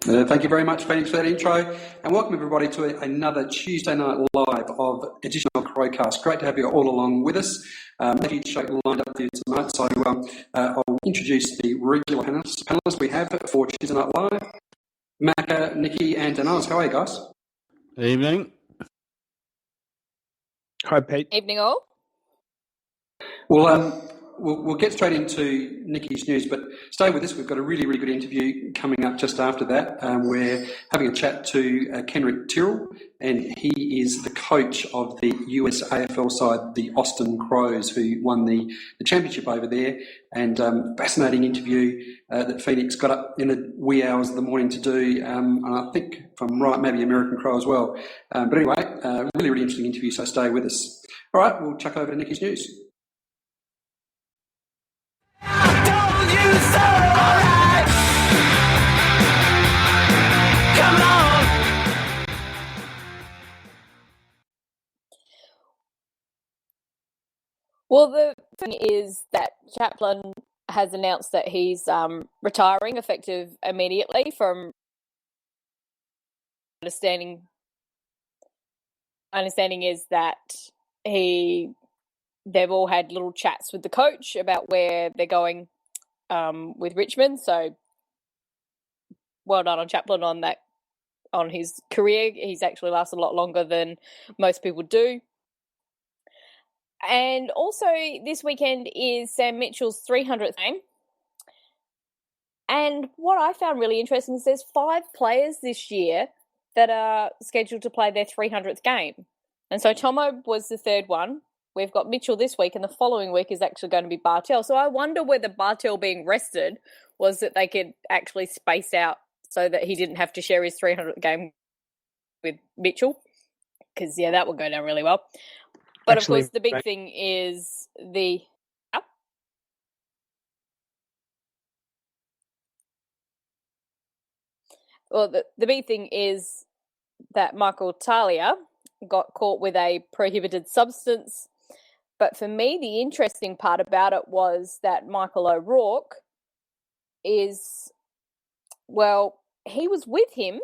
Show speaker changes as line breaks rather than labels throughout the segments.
Thank you very much, Phoenix, for that intro, and welcome everybody to another Tuesday night live of edition of Crowcast. Great to have you all along with us. A huge show lined up for you tonight, so I'll introduce the regular panelists we have for Tuesday night live. Macca, Nikki, and Danaz. How are you guys?
Evening.
Hi, Pete.
Evening all.
We'll get straight into Nikki's news, but stay with us. We've got a really, really good interview coming up just after that. We're having a chat to Kenrick Tyrrell, and he is the coach of the USAFL side, the Austin Crows, who won the championship over there. And fascinating interview that Phoenix got up in the wee hours of the morning to do, and I think, if I'm right, maybe American Crow as well. But anyway, really, really interesting interview, so stay with us. All right, we'll chuck over to Nikki's news.
Well, the thing is that Chaplin has announced that he's retiring effective immediately. From understanding is that they've all had little chats with the coach about where they're going with Richmond. So well done on Chaplin on that, on his career. He's actually lasted a lot longer than most people do. And also this weekend is Sam Mitchell's 300th game. And what I found really interesting is there's 5 players this year that are scheduled to play their 300th game. And so Tomo was the third one. We've got Mitchell this week, and the following week is actually going to be Bartel. So I wonder whether Bartel being rested was that they could actually space out so that he didn't have to share his 300th game with Mitchell. Because, yeah, that would go down really well. But, actually, of course, the big thing is the... Oh. Well, the big thing is that Michael Talia got caught with a prohibited substance. But for me, the interesting part about it was that Michael O'Rourke is, well, he was with him.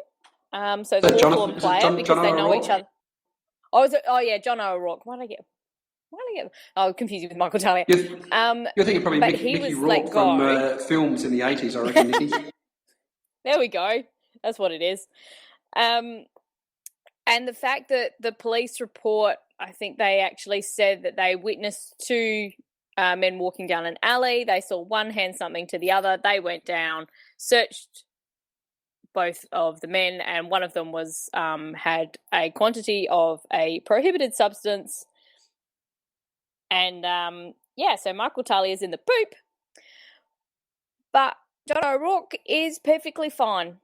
So the Hawthorn player, because they know each other. Oh, yeah, John O'Rourke. Why did I get? Oh, confused with Michael Talia.
You're thinking probably Mickey Rourke from films in the 80s, I reckon, Nikki.
There we go. That's what it is. And the fact that the police report, I think they actually said that they witnessed 2 men walking down an alley. They saw one hand something to the other. They went down, searched both of the men, and one of them was had a quantity of a prohibited substance. And, so Michael Talia is in the poop. But John O'Rourke is perfectly fine,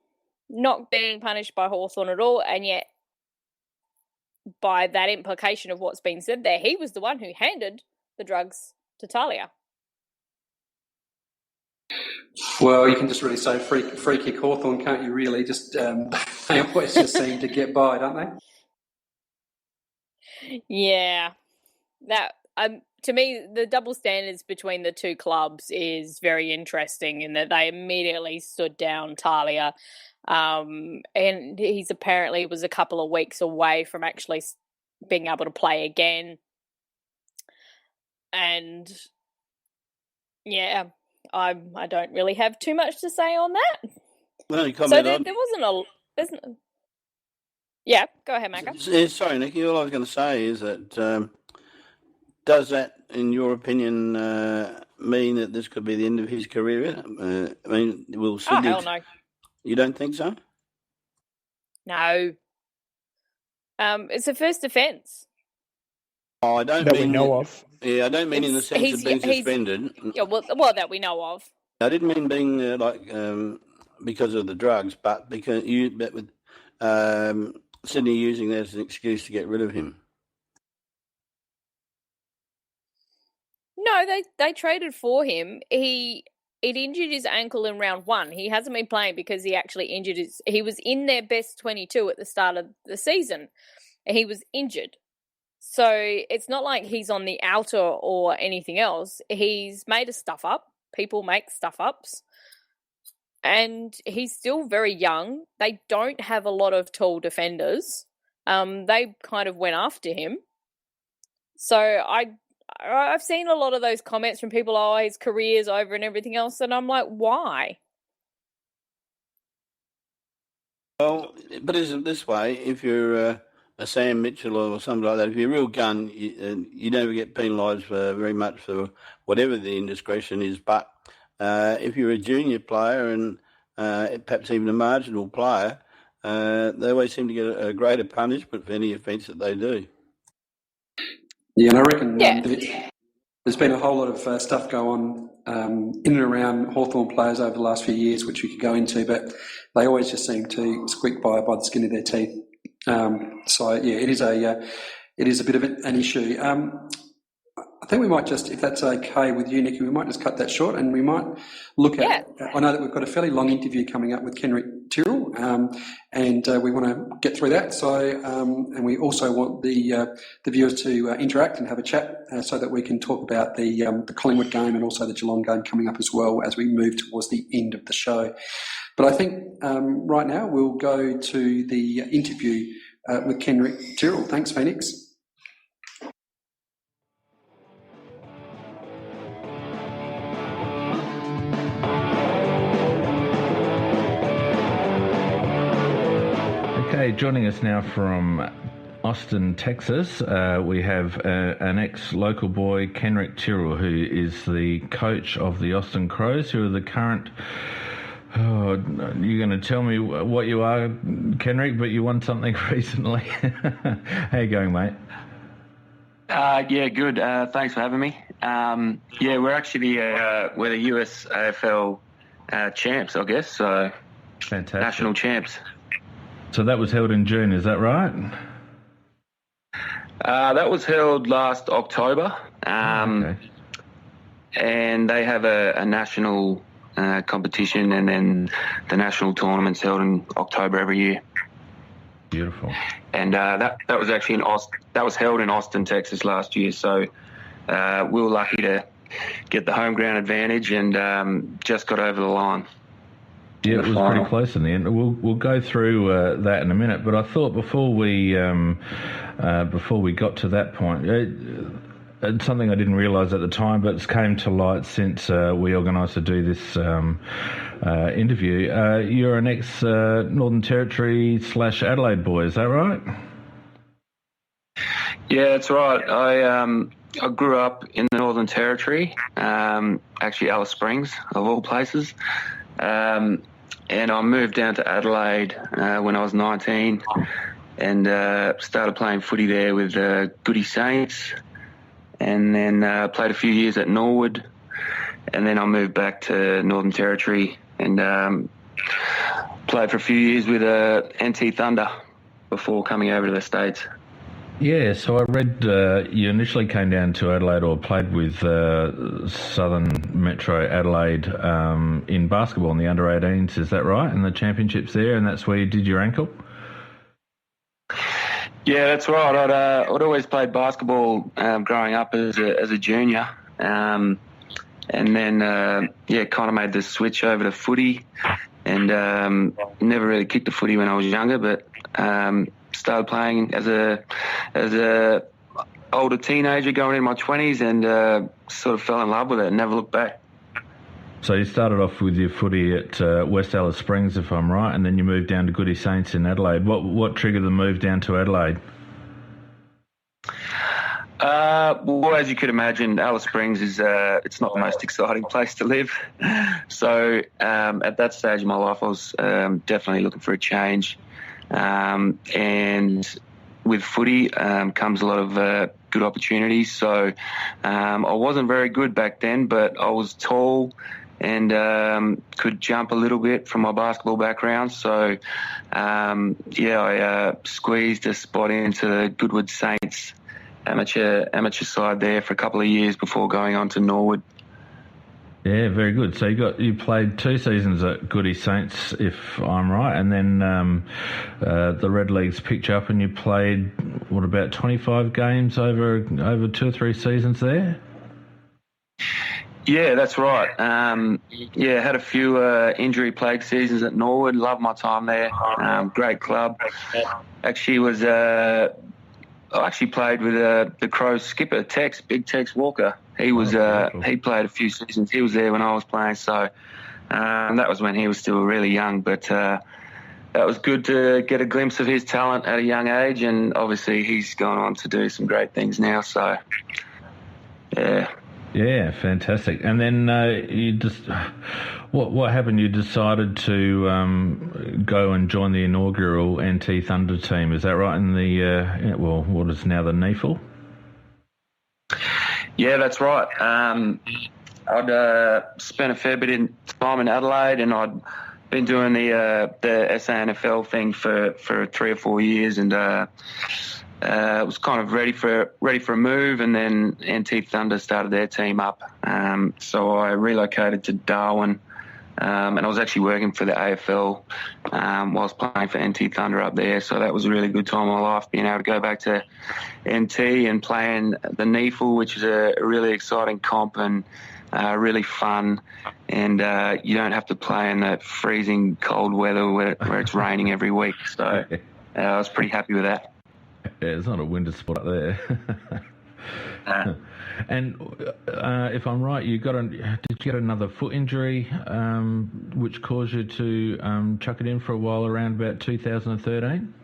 not being punished by Hawthorn at all, and yet by that implication of what's been said there, he was the one who handed the drugs to Talia.
Well, you can just really say free kick Hawthorn, can't you, really? Just they always just seem to get by, don't they?
Yeah. That to me, the double standards between the two clubs is very interesting in that they immediately stood down Talia. And he's apparently was a couple of weeks away from actually being able to play again. And yeah, I don't really have too much to say on that.
Well, you comment
so there wasn't a... Yeah, go ahead, Macca.
Sorry, Nikki. All I was going to say is that does that, in your opinion, mean that this could be the end of his career? I mean, will Sydney...
Oh, hell no.
You don't think so?
No. It's a first offence.
Oh, I don't
that
mean...
we know of.
Yeah, I don't mean in the sense of being suspended.
Yeah, well, that we know of.
I didn't mean being because of the drugs, but with Sydney using that as an excuse to get rid of him.
No, they traded for him. It injured his ankle in round 1. He hasn't been playing because he actually injured he was in their best 22 at the start of the season. He was injured. So it's not like he's on the outer or anything else. He's made a stuff up. People make stuff ups. and he's still very young. They don't have a lot of tall defenders. They kind of went after him. So I've seen a lot of those comments from people, oh, his career's over and everything else, and I'm like, why?
Well, but isn't this way? If you're a Sam Mitchell or something like that, if you're a real gun, you never get penalised very much for whatever the indiscretion is. But if you're a junior player and perhaps even a marginal player, they always seem to get a greater punishment for any offence that they do.
Yeah, and I reckon there's been a whole lot of stuff go on in and around Hawthorn players over the last few years, which we could go into, but they always just seem to squeak by the skin of their teeth. So yeah, it is a bit of an issue. I think we might just, if that's okay with you, Nikki, we might just cut that short, and we might look at. I know that we've got a fairly long interview coming up with Kenrick Tyrrell, and we want to get through that. So, and we also want the viewers to interact and have a chat, so that we can talk about the Collingwood game and also the Geelong game coming up as well as we move towards the end of the show. But I think right now we'll go to the interview with Kenrick Tyrrell. Thanks, Phoenix.
Okay, joining us now from Austin, Texas, we have an ex-local boy, Kenrick Tyrrell, who is the coach of the Austin Crows, who are the current... Oh, you're going to tell me what you are, Kenrick, but you won something recently. How you going, mate?
Yeah, good. Thanks for having me. Yeah, we're actually we're the USAFL champs, I guess. So
Fantastic.
National champs.
So that was held in June, is that right?
That was held last October,
Okay.
and they have a national competition, and then the national tournament's held in October every year.
Beautiful.
And that was actually that was held in Austin, Texas last year. So we were lucky to get the home ground advantage, and just got over the line.
Yeah, it was pretty close in the end. We'll go through that in a minute, but I thought before we got to that point, it's something I didn't realise at the time, but it's came to light since we organised to do this interview. You're an ex-Northern Territory / Adelaide boy, is that right?
Yeah, that's right. I grew up in the Northern Territory, actually Alice Springs, of all places. And I moved down to Adelaide when I was 19, and started playing footy there with Goody Saints, and then played a few years at Norwood, and then I moved back to Northern Territory and played for a few years with NT Thunder before coming over to the States.
Yeah, so I read you initially came down to Adelaide or played with Southern Metro Adelaide in basketball in the under-18s, is that right? In the championships there, and that's where you did your ankle?
Yeah, that's right. I'd always played basketball growing up as a junior, and then kind of made the switch over to footy, and never really kicked the footy when I was younger, but started playing as a older teenager going in my 20s, and sort of fell in love with it and never looked back.
So you started off with your footy at West Alice Springs, if I'm right, and then you moved down to Goody Saints in Adelaide. What triggered the move down to Adelaide?
Well, as you could imagine, Alice Springs is it's not the most exciting place to live. So at that stage of my life, I was definitely looking for a change. And with footy comes a lot of good opportunities. So I wasn't very good back then, but I was tall and could jump a little bit from my basketball background. So I squeezed a spot into the Goodwood Saints amateur side there for a couple of years before going on to Norwood.
Yeah, very good. So you played 2 seasons at Goody Saints, if I'm right, and then the Red Leagues picked you up and you played, about 25 games over 2 or 3 seasons there?
Yeah, that's right. Had a few injury-plagued seasons at Norwood. Loved my time there. Great club. Actually, I actually played with the Crows skipper, Big Tex Walker. He was he played a few seasons. He was there when I was playing, so that was when he was still really young. But that was good to get a glimpse of his talent at a young age, and obviously he's gone on to do some great things now. So, yeah.
Yeah, fantastic. And then you just what happened? You decided to go and join the inaugural NT Thunder team. Is that right? In the what is now the NAFL?
Yeah, that's right. I'd spent a fair bit of time in Adelaide, and I'd been doing the SANFL thing for 3 or 4 years, and was kind of ready for a move, and then NT Thunder started their team up. So I relocated to Darwin, and I was actually working for the AFL whilst playing for NT Thunder up there. So that was a really good time of my life, being able to go back to NT and playing the NEFL, which is a really exciting comp and really fun. And you don't have to play in that freezing cold weather where it's raining every week. So I was pretty happy with that.
Yeah, it's not a winter spot up there. And if I'm right, did you get another foot injury, which caused you to chuck it in for a while around about 2013?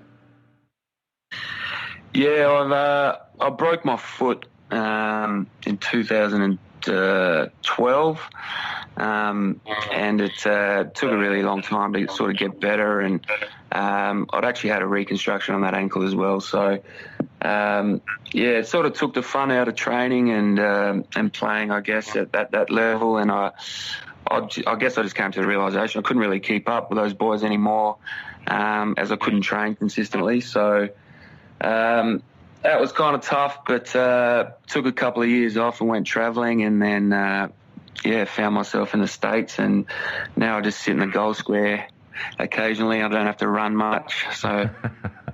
Yeah, I broke my foot in 2012, and it took a really long time to sort of get better, and I'd actually had a reconstruction on that ankle as well. So, it sort of took the fun out of training and playing, I guess, at that level. And I guess I just came to the realisation I couldn't really keep up with those boys anymore, as I couldn't train consistently. So that was kind of tough, but took a couple of years off and went travelling, and then found myself in the States, and now I just sit in the goal square occasionally. I don't have to run much, so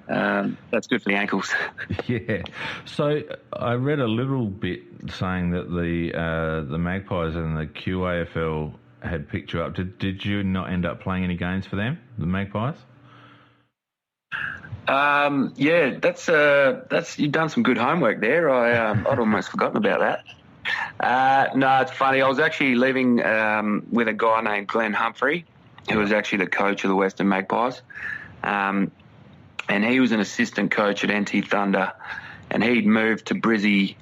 that's good for the ankles.
Yeah. So I read a little bit saying that the Magpies and the QAFL had picked you up. Did you not end up playing any games for them, the Magpies? That's you've done some good homework there. I'd almost forgotten about that. No, it's funny. I was actually living with a guy named Glenn Humphrey, who was actually the coach of the Western Magpies. And he was an assistant coach at NT Thunder, and he'd moved to Brizzy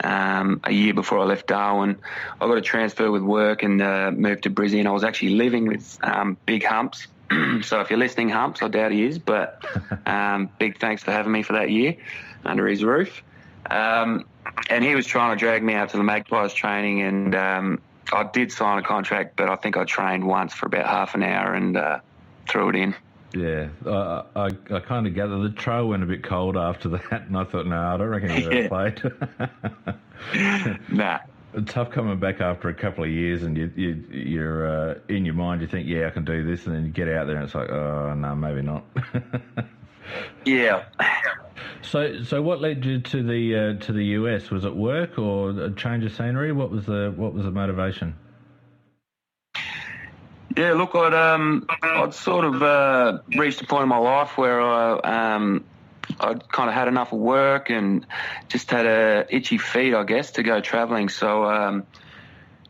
a year before I left Darwin. I got a transfer with work and moved to Brizzy, and I was actually living with Big Humps. So if you're listening, Humps, I doubt he is, but big thanks for having me for that year under his roof. And he was trying to drag me out to the Magpies training, and I did sign a contract, but I think I trained once for about half an hour and threw it in. Yeah, I kind of gathered the trail went a bit cold after that, and I thought, no, I don't reckon you've ever played.
Nah.
Tough coming back after a couple of years, and you're in your mind, you think, yeah, I can do this, and then you get out there and it's like, oh, no, maybe not.
Yeah.
So what led you to the US? Was it work or a change of scenery? What was the motivation?
Yeah, look, I'd sort of reached a point in my life where I'd kind of had enough of work and just had itchy feet, I guess, to go travelling. So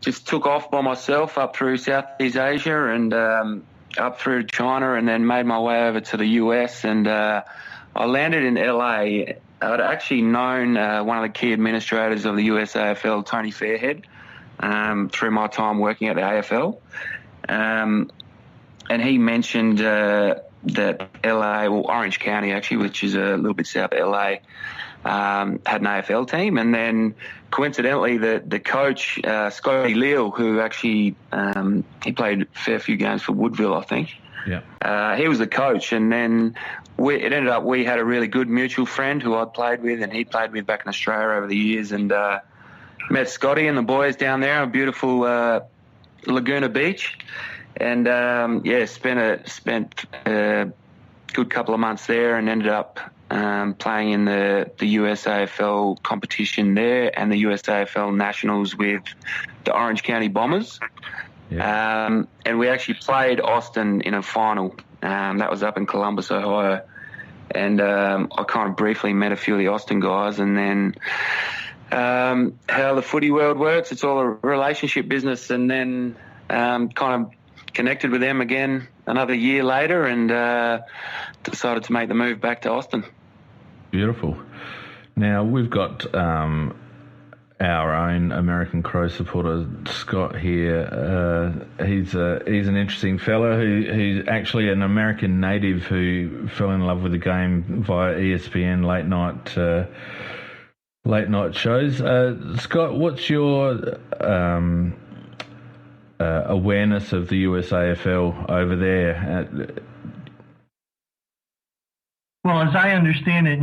just took off by myself up through Southeast Asia and up through China, and then made my way over to the US. And I landed in LA. I'd actually known one of the key administrators of the USAFL, Tony Fairhead, through my time working at the AFL. And he mentioned that LA, or Orange County actually, which is a little bit south of LA, had an AFL team. And then coincidentally, the coach, Scotty Leal, who actually he played a fair few games for Woodville, I think. Yeah. He was the coach, and then it ended up we had a really good mutual friend who I'd played with and he played with back in Australia over the years, and met Scotty and the boys down there on beautiful Laguna Beach, and spent a good couple of months there, and ended up playing in the USAFL competition there and the USAFL Nationals with the Orange County Bombers. Yeah. And we actually played Austin in a final. That was up in Columbus, Ohio. And I kind of briefly met a few of the Austin guys. And then how the footy world works, it's all a relationship business. And then kind of connected with them again another year later and decided to make the move back to Austin.
Beautiful. Now, we've got our own American Crow supporter, Scott, here. He's an interesting fellow who's actually an American native who fell in love with the game via ESPN late night shows. Scott, what's your awareness of the USAFL over there?
Well, as I understand it,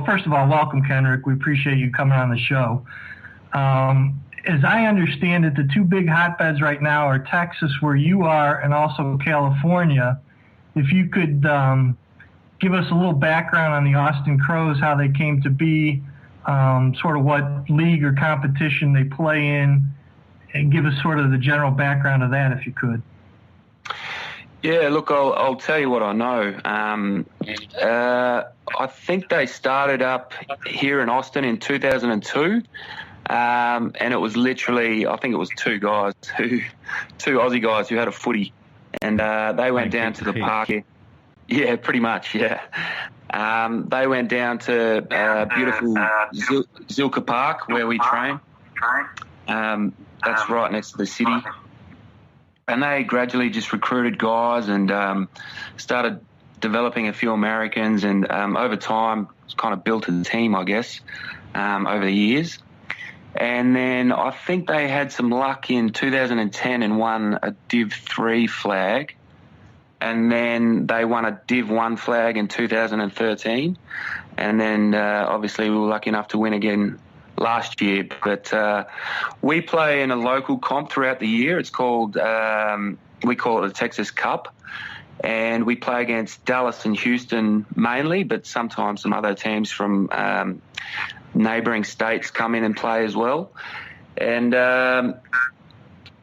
first of all, welcome, Kenrick. We appreciate you coming on the show. As I understand it, the two big hotbeds right now are Texas, where you are, and also California. If you could give us a little background on the Austin Crows, how they came to be, sort of what league or competition they play in, and give us sort of the general background of that, if you could.
Yeah, look, I'll tell you what I know. I think they started up here in Austin in 2002, and it was literally, I think it was two Aussie guys who had a footy, and they went down to the park. Yeah, pretty much, yeah. They went down to beautiful Zilka Park where we train. That's right next to the city. And they gradually just recruited guys and started developing a few Americans, and over time kind of built a team, I guess, over the years. And then I think they had some luck in 2010 and won a Div 3 flag. And then they won a Div 1 flag in 2013. And then obviously we were lucky enough to win again last year. But we play in a local comp throughout the year. It's called, we call it the Texas Cup. And we play against Dallas and Houston mainly, but sometimes some other teams from neighbouring states come in and play as well. And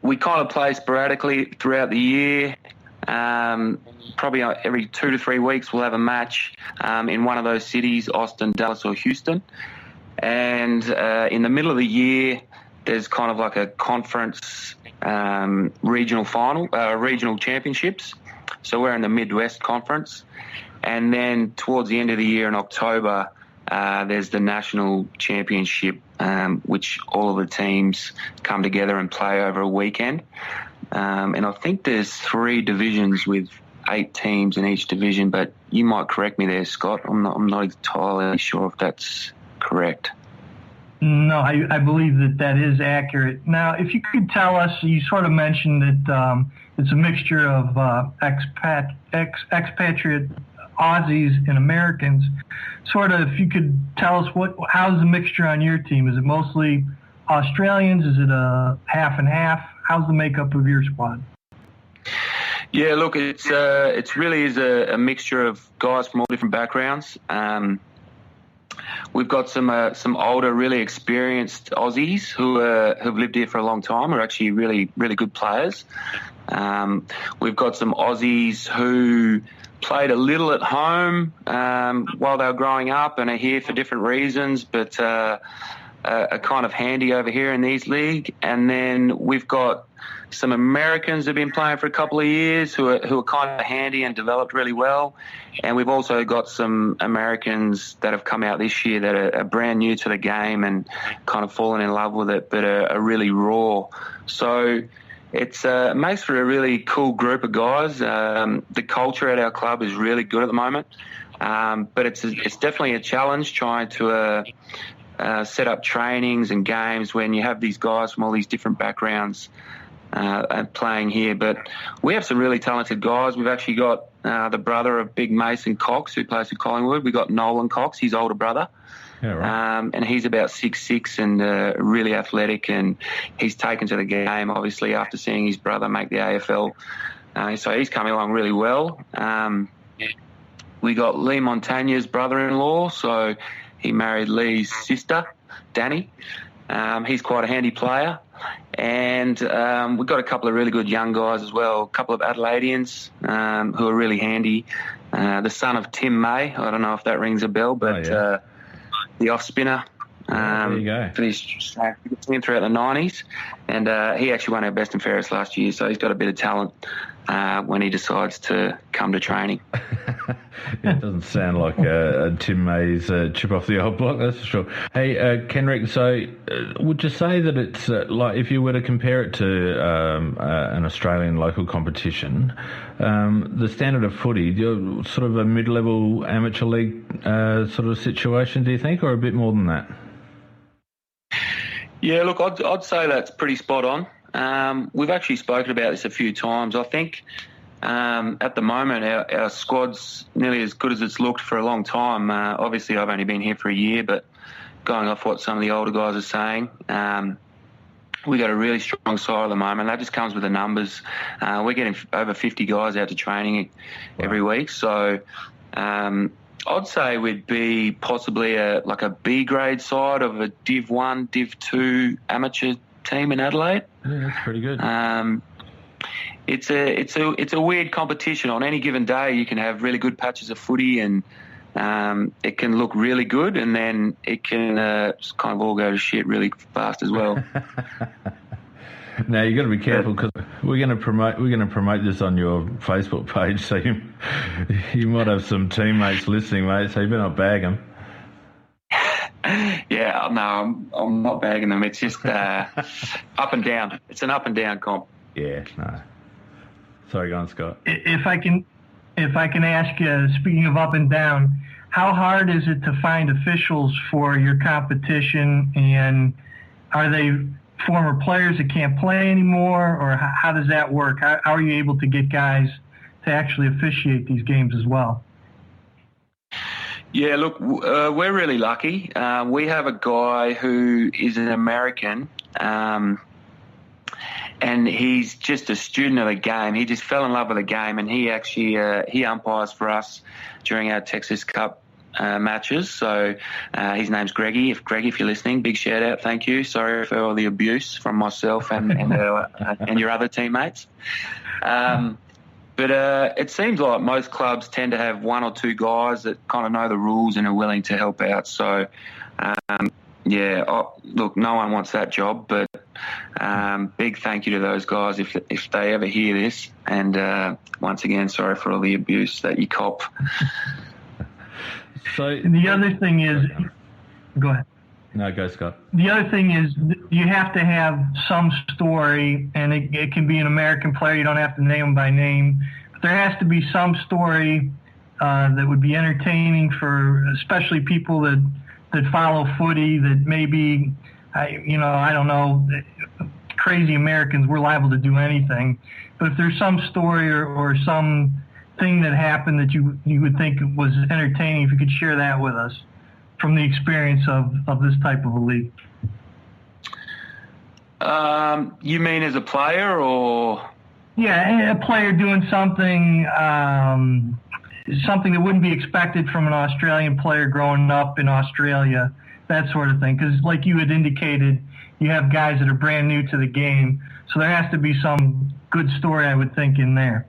we kind of play sporadically throughout the year. Probably every 2 to 3 weeks we'll have a match in one of those cities, Austin, Dallas or Houston. And in the middle of the year, there's kind of like a conference regional championships. So we're in the Midwest Conference. And then towards the end of the year in October, there's the National Championship, which all of the teams come together and play over a weekend. And I think there's 3 divisions with 8 teams in each division, but you might correct me there, Scott. I'm not entirely sure if that's correct.
No, I believe that is accurate. Now, if you could tell us, you sort of mentioned that it's a mixture of expatriate Aussies and Americans. Sort of, if you could tell us how's the mixture on your team? Is it mostly Australians? Is it a half and half? How's the makeup of your squad?
Yeah, look, it's really is a mixture of guys from all different backgrounds. We've got some older, really experienced Aussies who've lived here for a long time, are actually really, really good players. We've got some Aussies who played a little at home while they were growing up and are here for different reasons, but are kind of handy over here in these league. And then we've got some Americans who've been playing for a couple of years who are kind of handy and developed really well. And we've also got some Americans that have come out this year that are brand new to the game and kind of fallen in love with it, but are really raw. So it makes for a really cool group of guys. The culture at our club is really good at the moment, but it's definitely a challenge trying to set up trainings and games when you have these guys from all these different backgrounds playing here. But we have some really talented guys. We've actually got the brother of Big Mason Cox, who plays for Collingwood. We've got Nolan Cox, his older brother. Yeah, right. And he's about 6'6" and really athletic, and he's taken to the game, obviously, after seeing his brother make the AFL. So he's coming along really well. we got Lee Montagne's brother-in-law, so he married Lee's sister, Danny. He's quite a handy player. And we've got a couple of really good young guys as well, a couple of Adelaideans who are really handy. The son of Tim May, I don't know if that rings a bell, but the off-spinner.
There you go.
For his team throughout the 90s. And he actually won our best and fairest last year, so he's got a bit of talent when he decides to come to training.
It doesn't sound like Tim May's chip off the old block, that's for sure. Hey, Kenrick, so would you say that it's like if you were to compare it to an Australian local competition, the standard of footy, you're sort of a mid-level amateur league sort of situation, do you think, or a bit more than that?
Yeah, look, I'd say that's pretty spot on. We've actually spoken about this a few times. I think at the moment our squad's nearly as good as it's looked for a long time. Obviously, I've only been here for a year, but going off what some of the older guys are saying, we got a really strong side at the moment. That just comes with the numbers. We're getting over 50 guys out to training every week, so I'd say we'd be possibly a B grade side of a Div 1, Div 2 amateur team in Adelaide.
Yeah, that's pretty good.
It's a weird competition. On any given day, you can have really good patches of footy, and it can look really good, and then it can just kind of all go to shit really fast as well.
Now you got to be careful because we're going to promote this on your Facebook page, so you might have some teammates listening, mate. So you better not bag them.
Yeah, no, I'm not bagging them. It's just up and down. It's an up and down comp.
Yeah, no. Sorry, go on, Scott.
If I can ask you, speaking of up and down, how hard is it to find officials for your competition, and are they former players that can't play anymore, or how does that work? How are you able to get guys to actually officiate these games as well?
Yeah, look, we're really lucky. We have a guy who is an American, and he's just a student of the game. He just fell in love with the game, and he actually he umpires for us during our Texas Cup matches. So his name's Greggy. If you're listening, big shout out. Thank you. Sorry for all the abuse from myself and your other teammates. But it seems like most clubs tend to have one or two guys that kind of know the rules and are willing to help out. So, look, no one wants that job, but big thank you to those guys if they ever hear this. And once again, sorry for all the abuse that you cop.
So
and the other thing is, go ahead.
No, go, Scott.
The other thing is you have to have some story, and it can be an American player. You don't have to name them by name. But there has to be some story that would be entertaining for especially people that follow footy, that maybe, I don't know, crazy Americans, we're liable to do anything. But if there's some story or some thing that happened that you would think was entertaining, if you could share that with us from the experience of this type of a league.
You mean as a player, or?
Yeah, a player doing something that wouldn't be expected from an Australian player growing up in Australia, that sort of thing. Because like you had indicated, you have guys that are brand new to the game, so there has to be some good story, I would think, in there.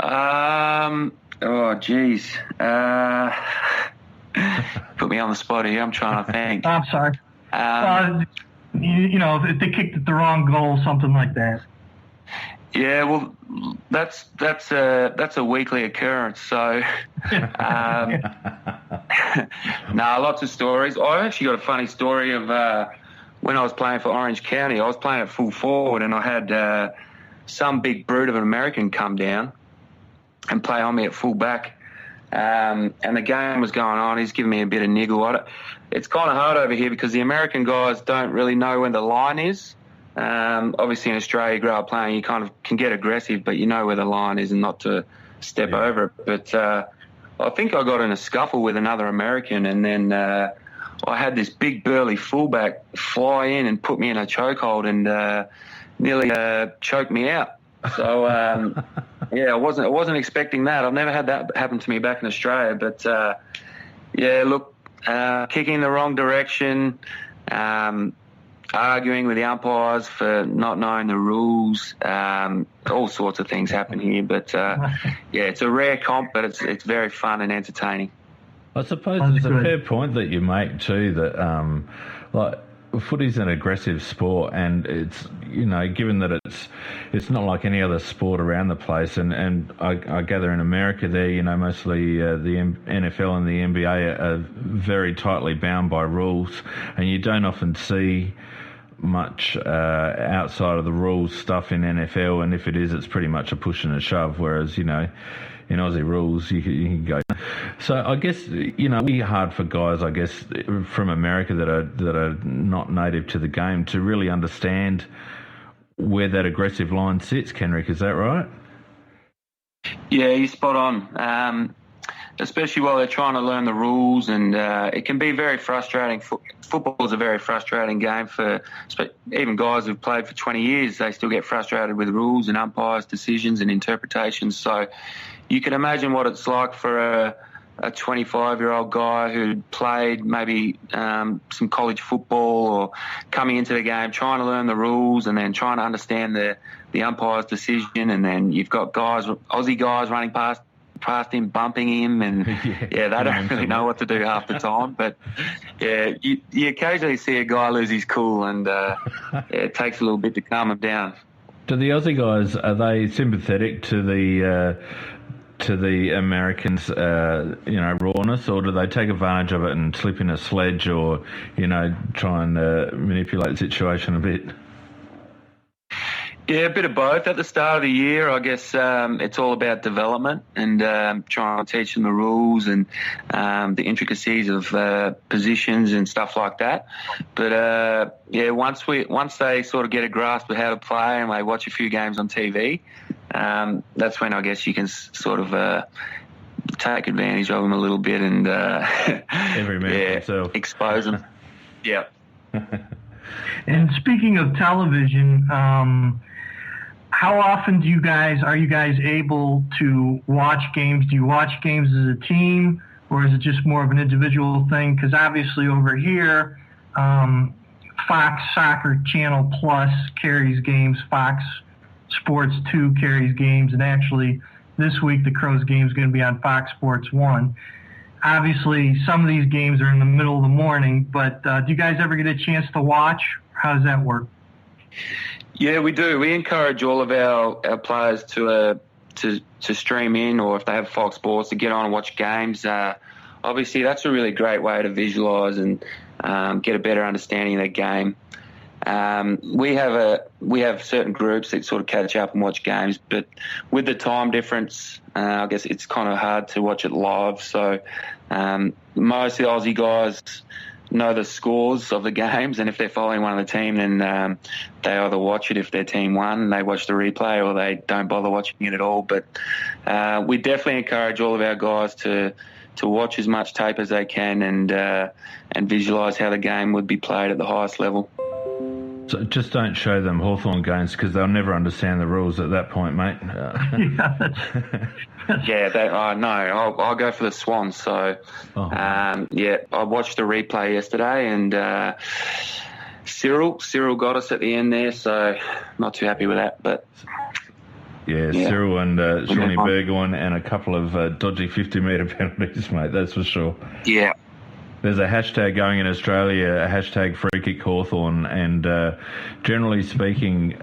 Oh, geez. Put me on the spot here. I'm trying to think.
I'm sorry. If they kicked at the wrong goal, something like that.
Yeah, well, that's a weekly occurrence. So, lots of stories. I actually got a funny story of when I was playing for Orange County. I was playing at full forward, and I had some big brute of an American come down and play on me at full back. And the game was going on. He's giving me a bit of niggle. It's kind of hard over here because the American guys don't really know when the line is. Obviously in Australia, you grow up playing, you kind of can get aggressive, but you know where the line is and not to step over it. But I think I got in a scuffle with another American, and then I had this big burly fullback fly in and put me in a chokehold and nearly choked me out. So I wasn't expecting that. I've never had that happen to me back in Australia. But kicking in the wrong direction, arguing with the umpires for not knowing the rules, all sorts of things happen here. But it's a rare comp, but it's very fun and entertaining.
I suppose it's a fair point that you make too, that footy's an aggressive sport, and it's, given that it's not like any other sport around the place, and I gather in America there, mostly the NFL and the NBA are very tightly bound by rules, and you don't often see much outside of the rules stuff in NFL, and if it is, it's pretty much a push and a shove, whereas, in Aussie rules, you can go. So I guess, it'd be hard for guys, I guess, from America that are not native to the game to really understand where that aggressive line sits, Kenrick, is that right?
Yeah, you're spot on. Especially while they're trying to learn the rules, and it can be very frustrating. Football is a very frustrating game for even guys who've played for 20 years. They still get frustrated with rules and umpires' decisions and interpretations. So you can imagine what it's like for a 25-year-old guy who played maybe some college football, or coming into the game trying to learn the rules and then trying to understand the umpire's decision, and then you've got Aussie guys running past him, bumping him, and they don't really know what to do half the time. But you occasionally see a guy lose his cool, and it takes a little bit to calm him down.
Do the Aussie guys, are they sympathetic to the Americans, rawness, or do they take advantage of it and slip in a sledge, or try and manipulate the situation a bit?
Yeah, a bit of both. At the start of the year, I guess it's all about development and trying to teach them the rules and the intricacies of positions and stuff like that. But once they sort of get a grasp of how to play and they watch a few games on TV, that's when I guess you can sort of take advantage of them a little bit and
every man himself.
Expose them. Yeah.
And speaking of television, how often are you guys able to watch games? Do you watch games as a team, or is it just more of an individual thing? Because obviously over here, Fox Soccer Channel Plus carries games, Fox Sports 2 carries games, and actually this week the Crows game is going to be on Fox Sports 1. Obviously, some of these games are in the middle of the morning, but do you guys ever get a chance to watch? How does that work?
Yeah, we do. We encourage all of our players to stream in, or if they have Fox Sports, to get on and watch games. Obviously, that's a really great way to visualise and get a better understanding of the game. We have certain groups that sort of catch up and watch games, but with the time difference, I guess it's kind of hard to watch it live. So most of the Aussie guys know the scores of the games, and if they're following one of the team, then they either watch it if their team won and they watch the replay, or they don't bother watching it at all. But we definitely encourage all of our guys to watch as much tape as they can and visualise how the game would be played at the highest level.
So just don't show them Hawthorn games, because they'll never understand the rules at that point, mate. I'll go for the Swans. So, I watched the replay yesterday, and Cyril got us at the end there, so not too happy with that. But Cyril and Shawnee Burgoyne, and a couple of dodgy 50-metre penalties, mate, that's for sure.
Yeah.
There's a hashtag going in Australia, a hashtag Free Kick Hawthorn, and generally speaking,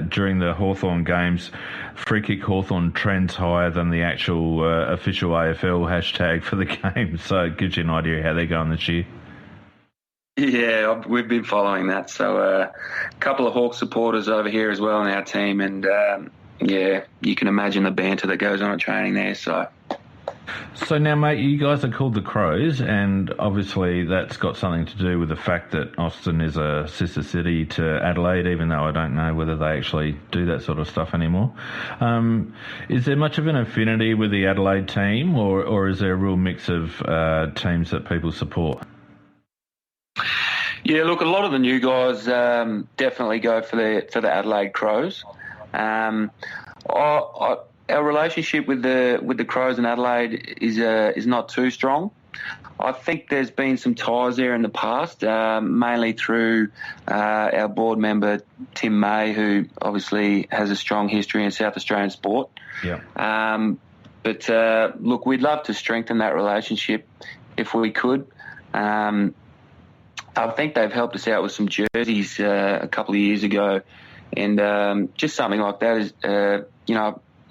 during the Hawthorn games, Free Kick Hawthorn trends higher than the actual official AFL hashtag for the game, so it gives you an idea how they're going this year.
Yeah, we've been following that. So a couple of Hawk supporters over here as well in our team, and you can imagine the banter that goes on at training there.
So now, mate, you guys are called the Crows, and obviously that's got something to do with the fact that Austin is a sister city to Adelaide, even though I don't know whether they actually do that sort of stuff anymore. Is there much of an affinity with the Adelaide team, or is there a real mix of teams that people support?
Yeah, look, a lot of the new guys definitely go for the Adelaide Crows. Our relationship with the Crows in Adelaide is not too strong. I think there's been some ties there in the past, mainly through our board member Tim May, who obviously has a strong history in South Australian sport.
Yeah.
But look, we'd love to strengthen that relationship if we could. I think they've helped us out with some jerseys a couple of years ago, and just something like that is,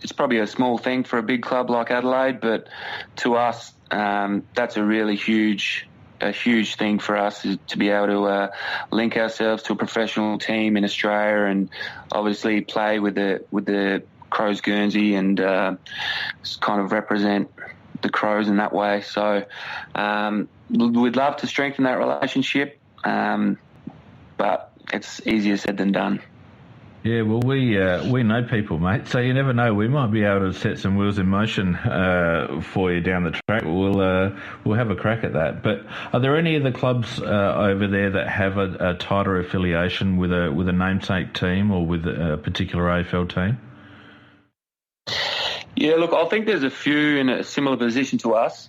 it's probably a small thing for a big club like Adelaide, but to us, that's a really huge thing for us, is to be able to link ourselves to a professional team in Australia, and obviously play with the Crows Guernsey and kind of represent the Crows in that way. So we'd love to strengthen that relationship, but it's easier said than done.
Yeah, well, we know people, mate, so you never know. We might be able to set some wheels in motion for you down the track. We'll have a crack at that. But are there any of the clubs over there that have a tighter affiliation with a namesake team or with a particular AFL team?
Yeah, look, I think there's a few in a similar position to us.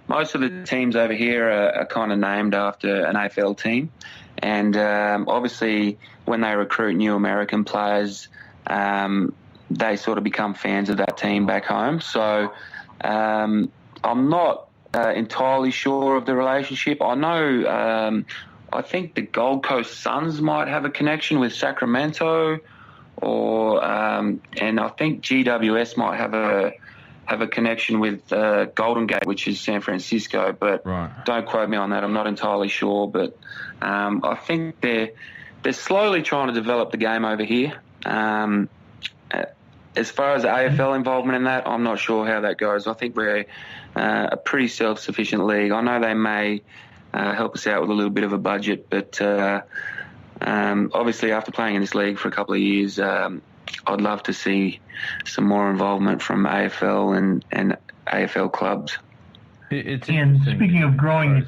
Most of the teams over here are kind of named after an AFL team. And obviously, when they recruit new American players, they sort of become fans of that team back home. So I'm not entirely sure of the relationship. I know I think the Gold Coast Suns might have a connection with Sacramento, or and I think GWS might have a connection with Golden Gate, which is San Francisco, but
right.
Don't quote me on that. I'm not entirely sure, but I think they're slowly trying to develop the game over here. As far as AFL involvement in that, I'm not sure how that goes. I think we're a pretty self-sufficient league. I know they may help us out with a little bit of a budget, but obviously after playing in this league for a couple of years, I'd love to see some more involvement from AFL and AFL clubs.
And speaking of growing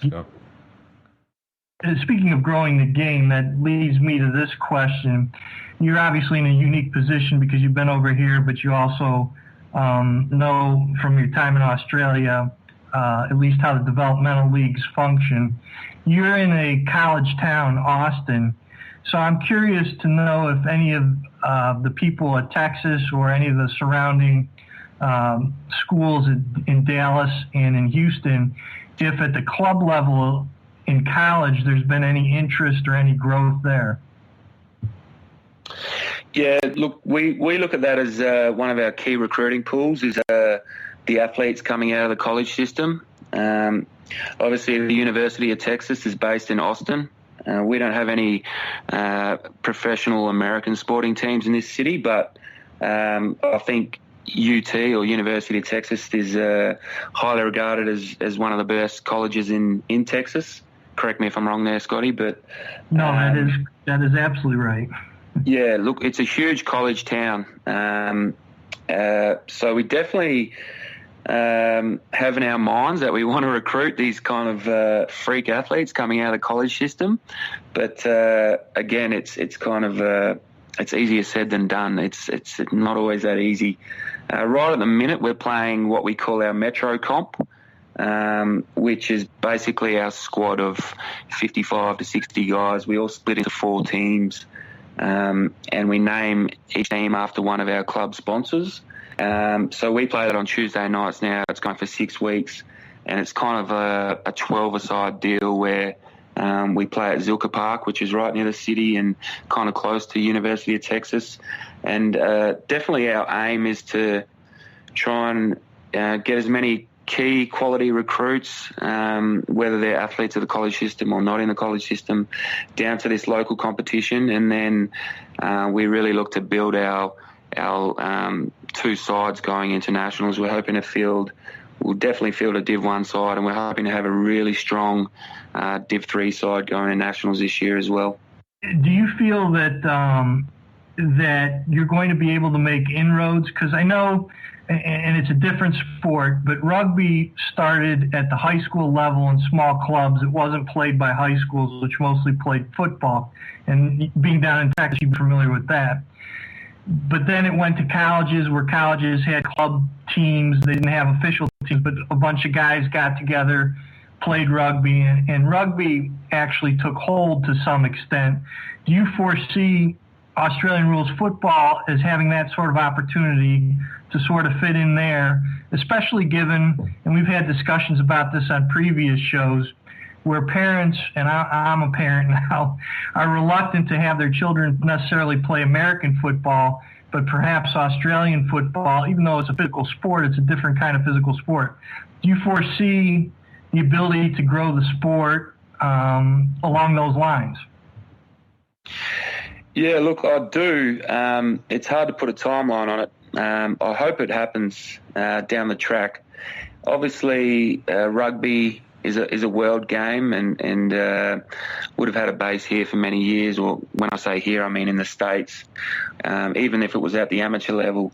the game, that leads me to this question. You're obviously in a unique position because you've been over here, but you also know from your time in Australia at least how the developmental leagues function. You're in a college town, Austin. So I'm curious to know if any of the people at Texas or any of the surrounding schools in Dallas and in Houston, if at the club level in college there's been any interest or any growth there.
Yeah, look, we look at that as one of our key recruiting pools is the athletes coming out of the college system. Obviously, the University of Texas is based in Austin. We don't have any professional American sporting teams in this city, but I think UT or University of Texas is highly regarded as one of the best colleges in Texas. Correct me if I'm wrong there, Scotty, but
no, that is absolutely right.
Yeah, look, it's a huge college town, so we definitely have in our minds that we want to recruit these kind of freak athletes coming out of the college system. But again, it's kind of it's easier said than done. It's not always that easy. Right at the minute, we're playing what we call our Metro Comp, which is basically our squad of 55 to 60 guys. We all split into 4 teams, and we name each team after one of our club sponsors. So we play that on Tuesday nights now. It's going for 6 weeks, and it's kind of a 12-a-side deal where we play at Zilker Park, which is right near the city and kind of close to University of Texas. And definitely our aim is to try and get as many key quality recruits, whether they're athletes of the college system or not in the college system, down to this local competition. And then we really look to build our 2 sides going into nationals. We're hoping we'll definitely field a Div 1 side, and we're hoping to have a really strong Div 3 side going to nationals this year as well.
Do you feel that that you're going to be able to make inroads? Because I know, and it's a different sport, but rugby started at the high school level in small clubs. It wasn't played by high schools, which mostly played football. And being down in Texas, you're familiar with that. But then it went to colleges, where colleges had club teams. They didn't have official teams, but a bunch of guys got together, played rugby, and rugby actually took hold to some extent. Do you foresee Australian rules football as having that sort of opportunity to sort of fit in there, especially given, and we've had discussions about this on previous shows, where parents, and I'm a parent now, are reluctant to have their children necessarily play American football, but perhaps Australian football, even though it's a physical sport, it's a different kind of physical sport. Do you foresee the ability to grow the sport along those lines?
Yeah, look, I do. It's hard to put a timeline on it. I hope it happens down the track. Obviously, rugby is a world game and would have had a base here for many years, or when I say here, I mean in the States, even if it was at the amateur level.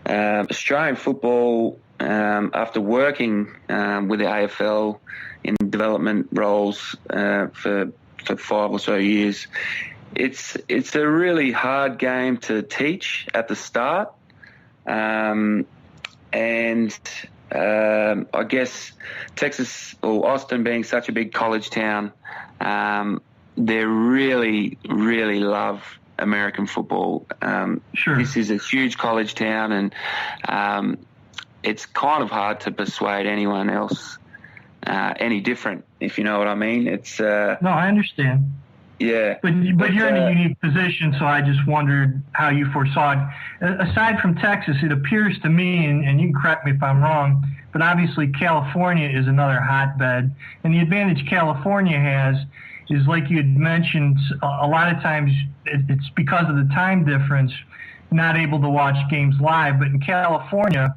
Australian football, after working with the AFL in development roles for 5 or so years, it's a really hard game to teach at the start. I guess Texas or Austin being such a big college town, they really, really love American football.
Sure.
This is a huge college town, and it's kind of hard to persuade anyone else any different, if you know what I mean. It's
no, I understand.
Yeah.
But you're in a unique position, so I just wondered how you foresaw it. Aside from Texas, it appears to me, and you can correct me if I'm wrong, but obviously California is another hotbed. And the advantage California has is, like you had mentioned, a lot of times it's because of the time difference, not able to watch games live. But in California,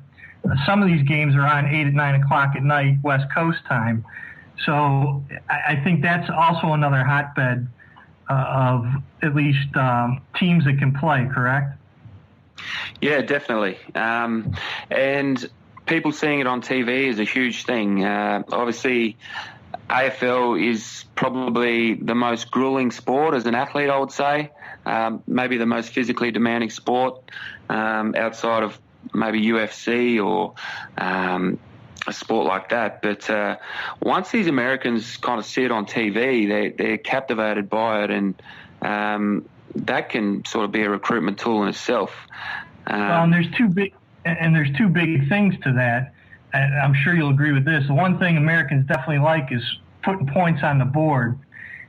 some of these games are on 8 at 9 o'clock at night, West Coast time. So I think that's also another hotbed of at least teams that can play, correct?
Yeah, definitely. And people seeing it on TV is a huge thing. Obviously, AFL is probably the most grueling sport as an athlete, I would say. Maybe the most physically demanding sport outside of maybe UFC or a sport like that. But once these Americans kind of see it on TV, they're captivated by it, and that can sort of be a recruitment tool in itself.
Well, and there's two big things to that. And I'm sure you'll agree with this. The one thing Americans definitely like is putting points on the board.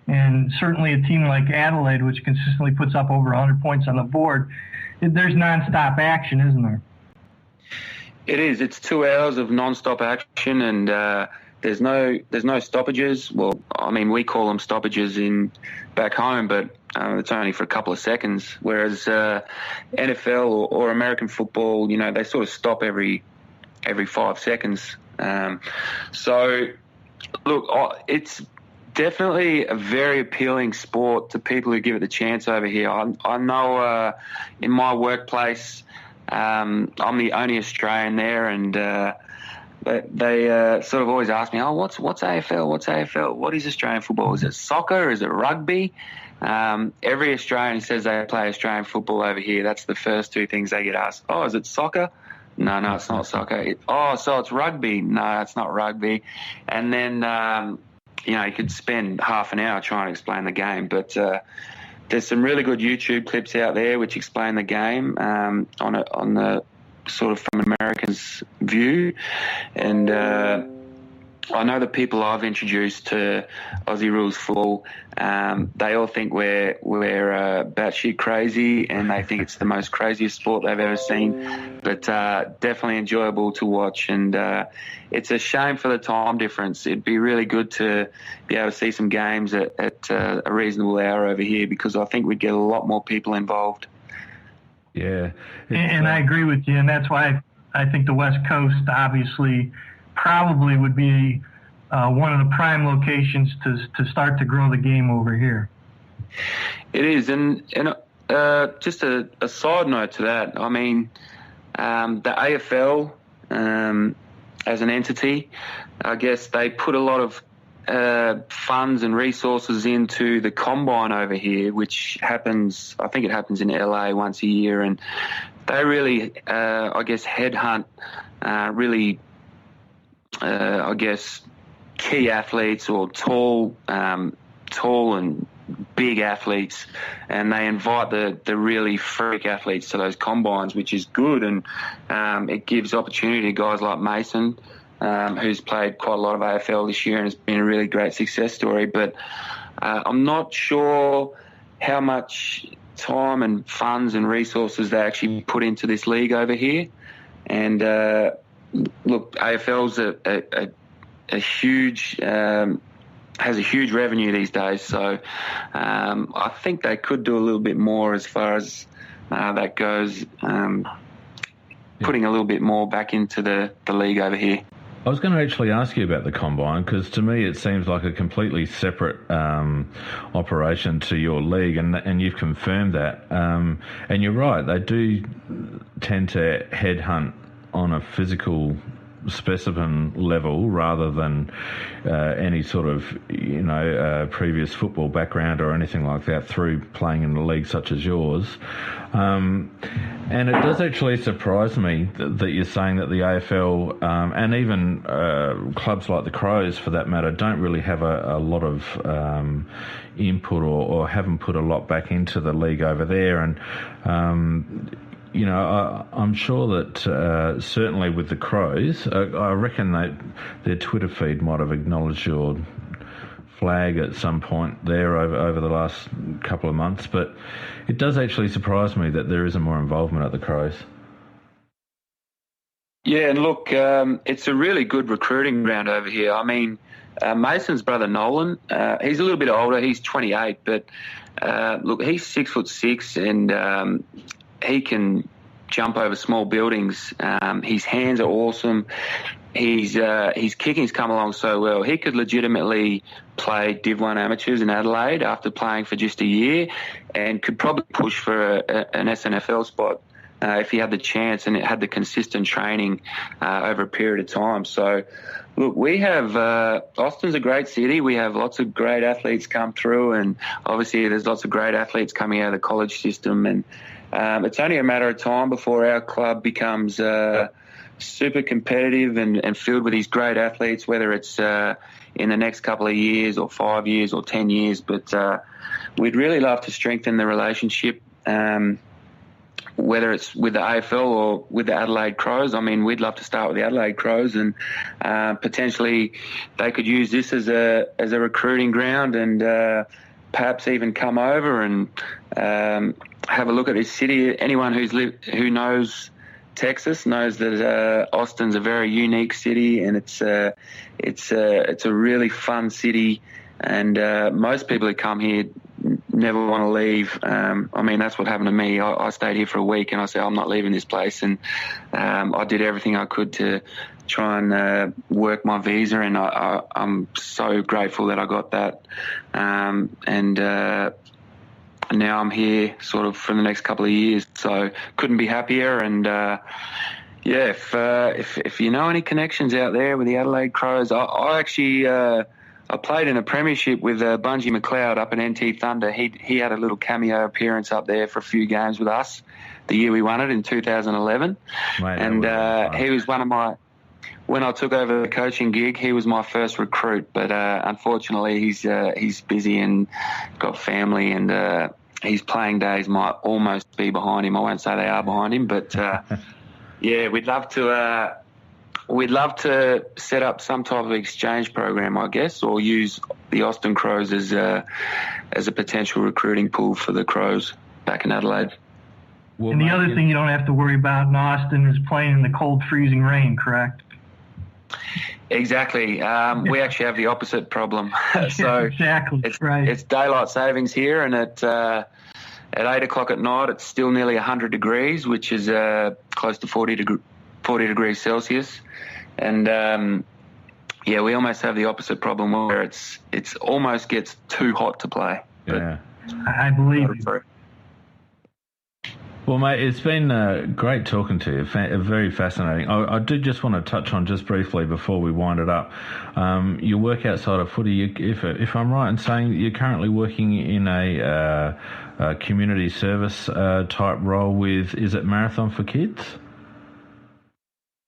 And certainly a team like Adelaide, which consistently puts up over 100 points on the board, there's nonstop action, isn't there?
It is. It's 2 hours of non-stop action, and there's no stoppages. Well, I mean, we call them stoppages back home, but it's only for a couple of seconds. Whereas NFL or American football, they sort of stop every 5 seconds. So, look, it's definitely a very appealing sport to people who give it the chance over here. I know in my workplace, I'm the only Australian there, and they sort of always ask me, what's AFL? What's AFL? What is Australian football? Is it soccer? Is it rugby? Every Australian says they play Australian football over here. That's the first 2 things they get asked. Oh, is it soccer? No, it's not soccer. So it's rugby? No, it's not rugby. And then, you could spend half an hour trying to explain the game, but there's some really good YouTube clips out there which explain the game on the sort of from an American's view. And I know the people I've introduced to Aussie rules football, they all think we're batshit crazy, and they think it's the most craziest sport they've ever seen. But definitely enjoyable to watch, and it's a shame for the time difference. It'd be really good to be able to see some games at a reasonable hour over here, because I think we'd get a lot more people involved.
Yeah.
And I agree with you, and that's why I think the West Coast obviously probably would be one of the prime locations to start to grow the game over here.
It is, and just a side note to that, I mean, the AFL as an entity, I guess they put a lot of funds and resources into the combine over here, which happens, I think it happens in LA once a year, and they really, I guess, headhunt key athletes or tall and big athletes, and they invite the really freak athletes to those combines, which is good, and it gives opportunity to guys like Mason, who's played quite a lot of AFL this year and has been a really great success story. But I'm not sure how much time and funds and resources they actually put into this league over here. And look, AFL's a huge has a huge revenue these days, so I think they could do a little bit more as far as that goes, putting a little bit more back into the league over here.
I was going to actually ask you about the combine, because to me it seems like a completely separate operation to your league, and you've confirmed that. And you're right, they do tend to headhunt on a physical specimen level rather than any sort of previous football background or anything like that through playing in a league such as yours. And it does actually surprise me that you're saying that the AFL and even clubs like the Crows, for that matter, don't really have a lot of input or haven't put a lot back into the league over there. And I'm sure that certainly with the Crows, I reckon that their Twitter feed might have acknowledged your flag at some point there over the last couple of months, but it does actually surprise me that there isn't more involvement at the Crows.
Yeah, and look, it's a really good recruiting ground over here. I mean, Mason's brother Nolan, he's a little bit older, he's 28, but look, he's 6'6", and he can jump over small buildings. His hands are awesome. His kicking's come along so well. He could legitimately play Div 1 amateurs in Adelaide after playing for just a year, and could probably push for an SNFL spot if he had the chance and it had the consistent training over a period of time. So, look, we have Austin's a great city. We have lots of great athletes come through, and obviously there's lots of great athletes coming out of the college system, and it's only a matter of time before our club becomes super competitive and filled with these great athletes, whether it's in the next couple of years or 5 years or 10 years. But we'd really love to strengthen the relationship, whether it's with the AFL or with the Adelaide Crows. I mean, we'd love to start with the Adelaide Crows, and potentially they could use this as a recruiting ground, and perhaps even come over and have a look at this city. Anyone who knows Texas knows that Austin's a very unique city, and it's a really fun city, and most people who come here never want to leave. I mean, that's what happened to me. I stayed here for a week, and I said, I'm not leaving this place, and I did everything I could to try and work my visa, and I'm so grateful that I got that. And now I'm here sort of for the next couple of years, so couldn't be happier. And if you know any connections out there with the Adelaide Crows, I actually I played in a premiership with Bungie McLeod up at NT Thunder. He had a little cameo appearance up there for a few games with us the year we won it in 2011. Mate, and he was one of my, when I took over the coaching gig, he was my first recruit. But unfortunately, he's busy and got family, and his playing days might almost be behind him. I won't say they are behind him, but yeah, we'd love to set up some type of exchange program, I guess, or use the Austin Crows as a potential recruiting pool for the Crows back in Adelaide.
Well, and the other thing you don't have to worry about in Austin is playing in the cold, freezing rain, correct?
Exactly. We actually have the opposite problem. So
exactly.
It's daylight savings here, and at 8 o'clock at night, it's still nearly 100 degrees, which is close to 40 degrees Celsius. And yeah, we almost have the opposite problem where it's almost gets too hot to play.
Yeah,
I believe you.
Well, mate, it's been great talking to you. Very fascinating. I do just want to touch on just briefly before we wind it up. Your work outside of footy, if I'm right in saying you're currently working in a community service type role with, is it Marathon for Kids?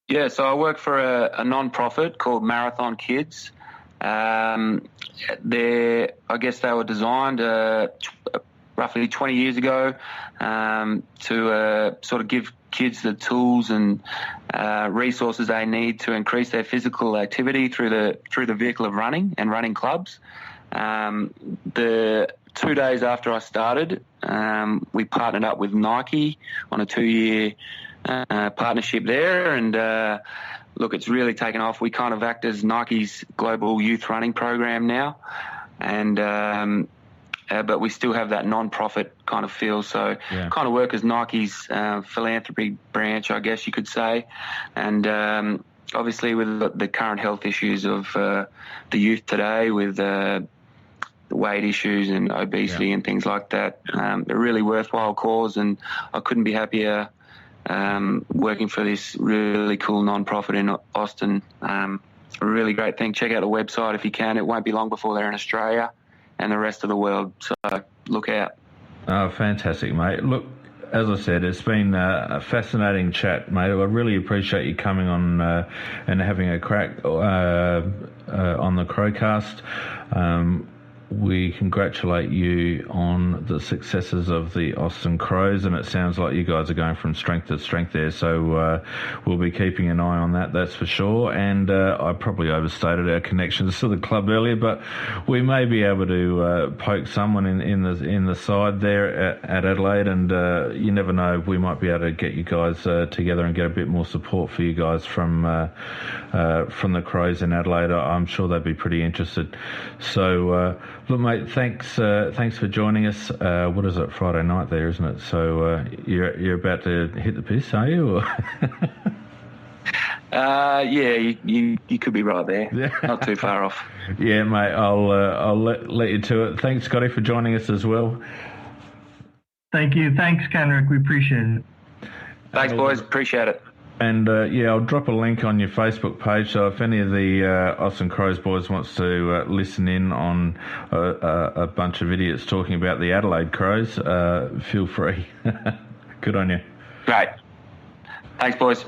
Yeah, so I work for a non-profit called Marathon Kids. I guess they were designed roughly 20 years ago to sort of give kids the tools and resources they need to increase their physical activity through the vehicle of running and running clubs. The 2 days after I started, we partnered up with Nike on a 2-year partnership there, and look, it's really taken off. We kind of act as Nike's global youth running program now, and but we still have that non-profit kind of feel, so kind of work as Nike's philanthropy branch, I guess you could say. And obviously with the current health issues of the youth today, with the weight issues and obesity and things like that, a really worthwhile cause, and I couldn't be happier working for this really cool non-profit in Austin. A really great thing. Check out the website if you can. It won't be long before they're in Australia and the rest of the world, so look out.
Oh, fantastic, mate. Look, as I said, it's been a fascinating chat, mate. I really appreciate you coming on and having a crack on the Crowcast. We congratulate you on the successes of the Austin Crows, and it sounds like you guys are going from strength to strength there, so we'll be keeping an eye on that, that's for sure. And I probably overstated our connections to the club earlier, but we may be able to poke someone in the side there at Adelaide, and you never know, we might be able to get you guys together and get a bit more support for you guys from the Crows in Adelaide. I'm sure they'd be pretty interested. So look, mate, thanks for joining us. What is it, Friday night there, isn't it? So you're about to hit the piss, are you?
You could be right there. Yeah. Not too far off.
Yeah, mate, I'll let you to it. Thanks, Scotty, for joining us as well.
Thank you. Thanks, Kenrick. We appreciate it.
Thanks, boys. Appreciate it.
And I'll drop a link on your Facebook page, so if any of the Austin Crows boys wants to listen in on a bunch of idiots talking about the Adelaide Crows, feel free. Good on you.
Great. Thanks, boys.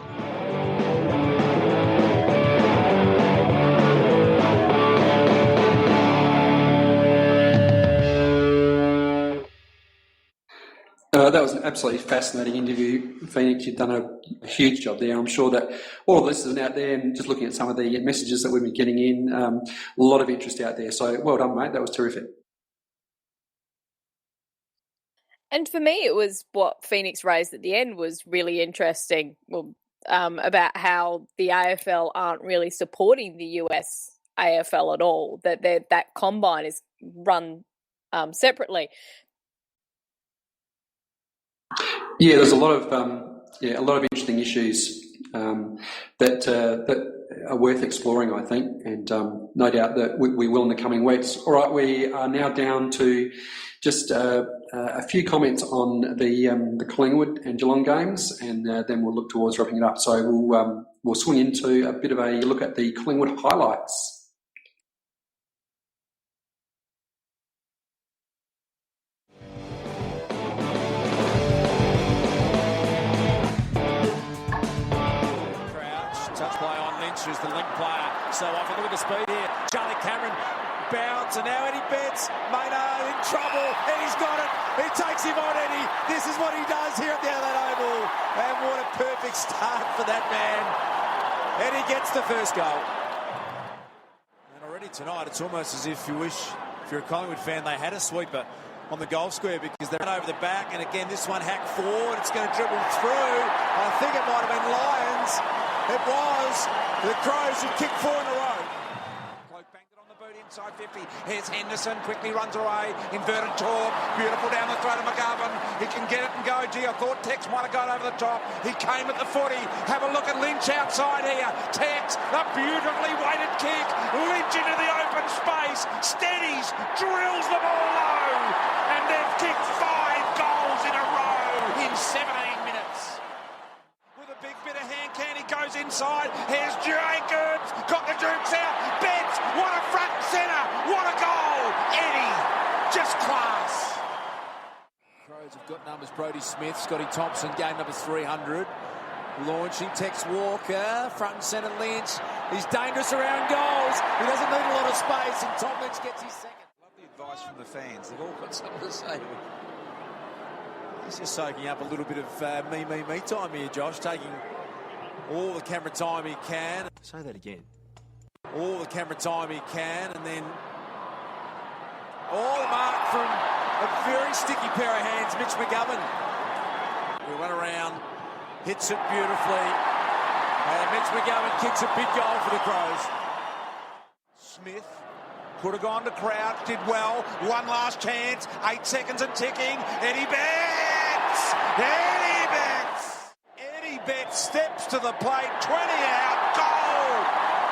That was an absolutely fascinating interview, Phoenix. You've done a huge job there. I'm sure that all the listeners out there, and just looking at some of the messages that we've been getting in, a lot of interest out there. So well done, mate. That was terrific.
And for me, it was what Phoenix raised at the end was really interesting. Well, about how the AFL aren't really supporting the US AFL at all. That combine is run separately.
Yeah, there's a lot of interesting issues that are worth exploring, I think, and no doubt that we will in the coming weeks. All right, we are now down to just a few comments on the Collingwood and Geelong games, and then we'll look towards wrapping it up. So we'll swing into a bit of a look at the Collingwood highlights.
Who's the link player so often. Look at the speed here. Charlie Cameron bounce, and now Eddie Betts, Maynard in trouble. Eddie's got it. He takes him on, Eddie. This is what he does here at the Adelaide Oval. And what a perfect start for that man. Eddie gets the first goal. And already tonight, it's almost as if you wish, if you're a Collingwood fan, they had a sweeper on the goal square, because they're over the back. And again, this one hacked forward. It's going to dribble through. I think it might have been Lions. It was. The Crows have kicked 4 in a row. Cloak banged it on the boot inside 50. Here's Henderson, quickly runs away. Inverted torque, beautiful down the throat of McGovern. He can get it and go. Gee, I thought Tex might have gone over the top. He came at the footy. Have a look at Lynch outside here. Tex, a beautifully weighted kick. Lynch into the open space. Steadies, drills the ball low. And they've kicked 5 goals in a row in 17 minutes. With a big bit of hand candy, goes inside. Here's Jacobs, got the Dukes out. Betts, what a front and centre, what a goal. Eddie, just class. Crows have got numbers. Brodie Smith, Scotty Thompson, game number 300. Launching, Tex Walker, front and centre Lynch. He's dangerous around goals. He doesn't need a lot of space, and Tom Lynch gets his second. Love the advice from the fans. They've all got something to say. He's just soaking up a little bit of me time here, Josh, taking all the camera time he can.
Say that again.
All the camera time he can, and then all the mark from a very sticky pair of hands, Mitch McGovern. We run around, hits it beautifully, and Mitch McGovern kicks a big goal for the Crows. Smith could have gone to Crouch, did well, one last chance, 8 seconds and ticking. Eddie Betts! Eddie Betts! Eddie Betts steps to the plate, 20 out, goal!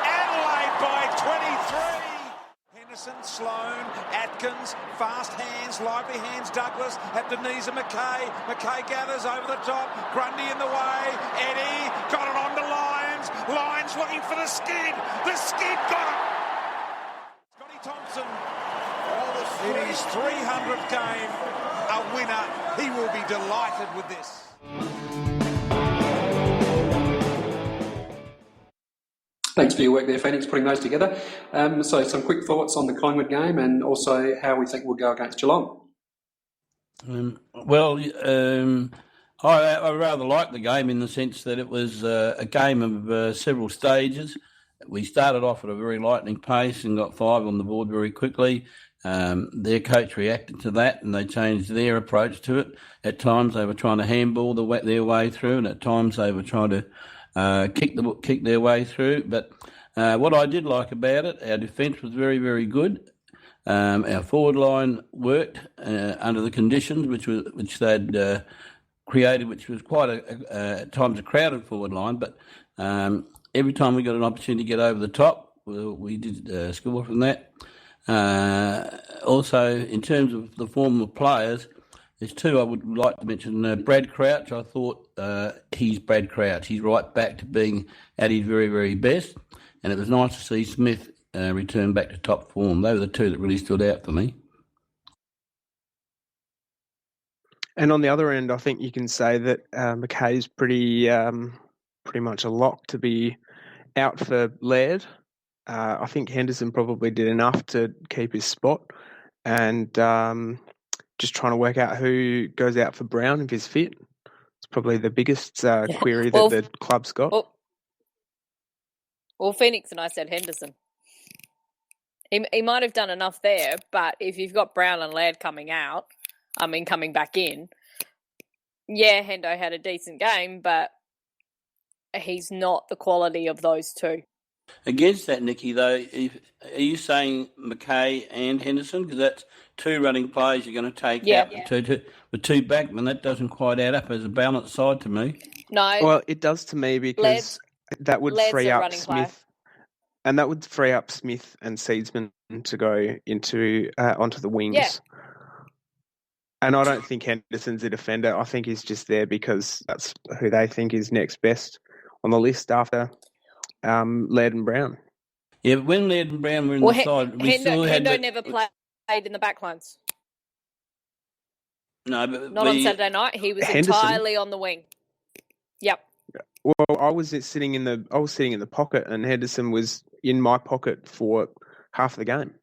Adelaide by 23! Henderson, Sloan, Atkins, fast hands, lively hands, Douglas at the knees of McKay. McKay gathers over the top, Grundy in the way, Eddie got it on to Lyons. Lyons looking for the skid got it. Scotty Thompson, in his 300th game, a winner. He will be delighted with this.
Thanks for your work there, Phoenix, putting those together. So some quick thoughts on the Collingwood game and also how we think we'll go against Geelong.
I rather liked the game in the sense that it was a game of several stages. We started off at a very lightning pace and got 5 on the board very quickly. Their coach reacted to that and they changed their approach to it. At times they were trying to handball their way through, and at times they were trying to kick their way through. But what I did like about it, our defence was very, very good. Our forward line worked under the conditions which they'd created, which was quite at times a crowded forward line. But every time we got an opportunity to get over the top, we did score from that. Also, in terms of the form of players, there's 2 I would like to mention. Brad Crouch, I thought he's Brad Crouch. He's right back to being at his very, very best. And it was nice to see Smith return back to top form. They were the 2 that really stood out for me.
And on the other end, I think you can say that McKay's pretty much a lock to be out for Laird. I think Henderson probably did enough to keep his spot, and just trying to work out who goes out for Brown if he's fit. It's probably the biggest query that the club's got.
Well, Phoenix and I said Henderson. He might have done enough there, but if you've got Brown and Laird coming back in, yeah, Hendo had a decent game, but he's not the quality of those 2.
Against that, Nicky, though, are you saying McKay and Henderson? Because that's 2 running players you're going to take out with 2 backmen. That doesn't quite add up as a balanced side to me.
No.
Well, it does to me because that would free up Smith. Player. And that would free up Smith and Seedsman to go onto the wings. Yeah. And I don't think Henderson's a defender. I think he's just there because that's who they think is next best on the list after Laird and Brown.
Yeah, but when Laird and Brown were in the side,
Hendo never played in the backlines.
No, but
not on Saturday night. He was entirely on the wing. Yep.
Well, I was sitting in the pocket, and Henderson was in my pocket for half the game.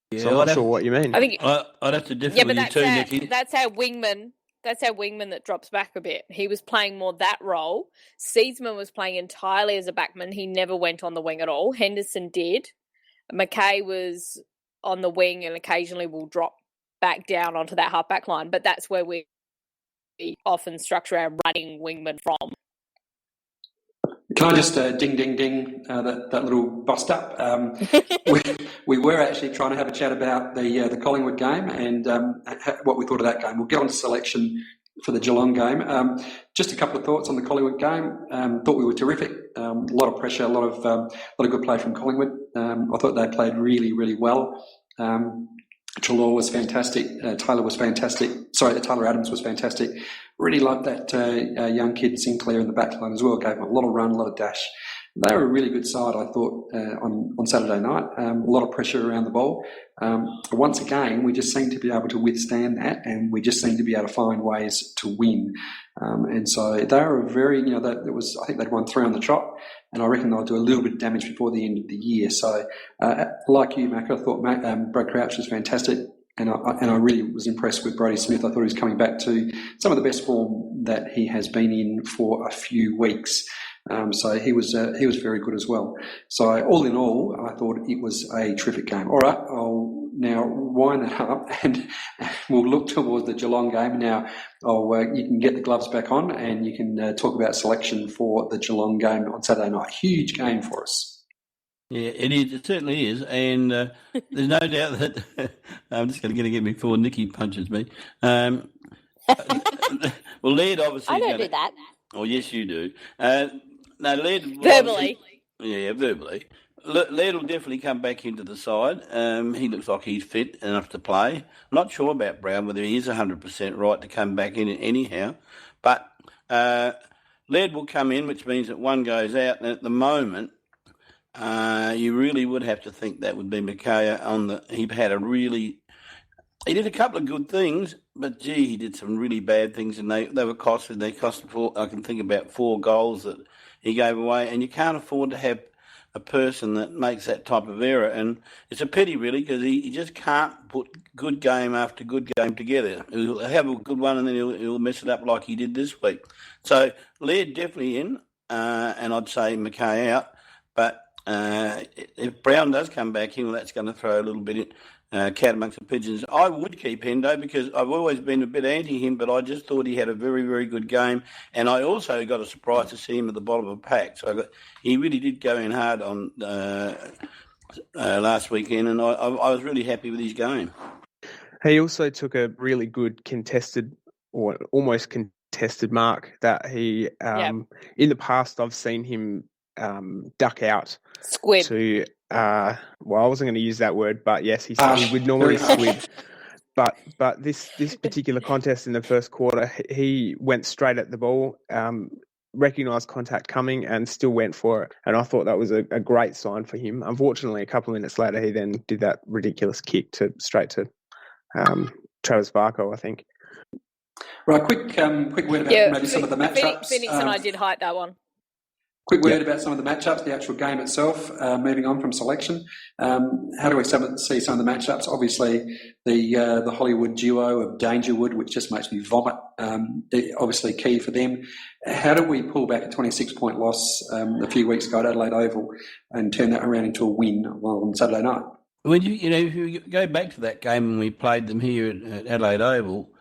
Yeah, so I'm not sure what you mean.
I think I'd have to differ with you too, Nicky.
That's our wingman that drops back a bit. He was playing more that role. Seedsman was playing entirely as a backman. He never went on the wing at all. Henderson did. McKay was on the wing and occasionally will drop back down onto that half-back line, but that's where we often structure our running wingman from.
Can I just ding, ding, ding that little bust up? We were actually trying to have a chat about the Collingwood game and what we thought of that game. We'll get on to selection for the Geelong game. Just a couple of thoughts on the Collingwood game. Thought we were terrific. A lot of pressure, a lot of good play from Collingwood. I thought they played really, really well. Trelaw was fantastic. Taylor was fantastic. Sorry, Taylor Adams was fantastic. Really loved that young kid Sinclair in the back line as well. Gave him a lot of run, a lot of dash. They were a really good side, I thought, on Saturday night. A lot of pressure around the ball. Once again, we just seemed to be able to withstand that, and we just seemed to be able to find ways to win. And so they were a very, I think they'd won 3 on the trot, and I reckon they'll do a little bit of damage before the end of the year. So, like you, Mac, I thought Brad Crouch was fantastic. And I really was impressed with Brodie Smith. I thought he was coming back to some of the best form that he has been in for a few weeks. So he was very good as well. So all in all, I thought it was a terrific game. All right, I'll now wind it up and we'll look towards the Geelong game. Now, you can get the gloves back on and you can talk about selection for the Geelong game on Saturday night. Huge game for us.
Yeah, it is. It certainly is, and there's no doubt that I'm just going to get me before Nicky punches me. Well, Laird obviously.
I don't do that.
Oh, yes, you do. No, Laird
verbally.
Yeah, verbally. Laird will definitely come back into the side. He looks like he's fit enough to play. I'm not sure about Brown whether he is 100% right to come back in anyhow, but Laird will come in, which means that one goes out, and at the moment. You really would have to think that would be Micaiah he did a couple of good things, but gee, he did some really bad things, and they were costly. They cost I can think about 4 goals that he gave away, and you can't afford to have a person that makes that type of error, and it's a pity really because he just can't put good game after good game together. He'll have a good one and then he'll mess it up like he did this week. So Laird definitely in, and I'd say Mackay out, but if Brown does come back in, well, that's going to throw a little bit cat amongst the pigeons. I would keep Hendo because I've always been a bit anti him, but I just thought he had a very, very good game. And I also got a surprise to see him at the bottom of the pack. So he really did go in hard on last weekend, and I was really happy with his game.
He also took a really good contested or almost contested mark that he, in the past, I've seen him duck out.
Squib.
To, I wasn't going to use that word, but yes, he would normally squib. But this particular contest in the first quarter, he went straight at the ball, recognised contact coming, and still went for it. And I thought that was a great sign for him. Unfortunately, a couple of minutes later, he then did that ridiculous kick straight to Travis Barco, I think.
Right, quick word about maybe some of the matchups.
Phoenix and I did hype that one.
Quick word about some of the matchups, the actual game itself, moving on from selection. How do we see some of the matchups? Obviously, the Hollywood duo of Dangerwood, which just makes me vomit, obviously key for them. How do we pull back a 26-point loss a few weeks ago at Adelaide Oval and turn that around into a win on Saturday night?
When if you go back to that game when we played them here at Adelaide Oval,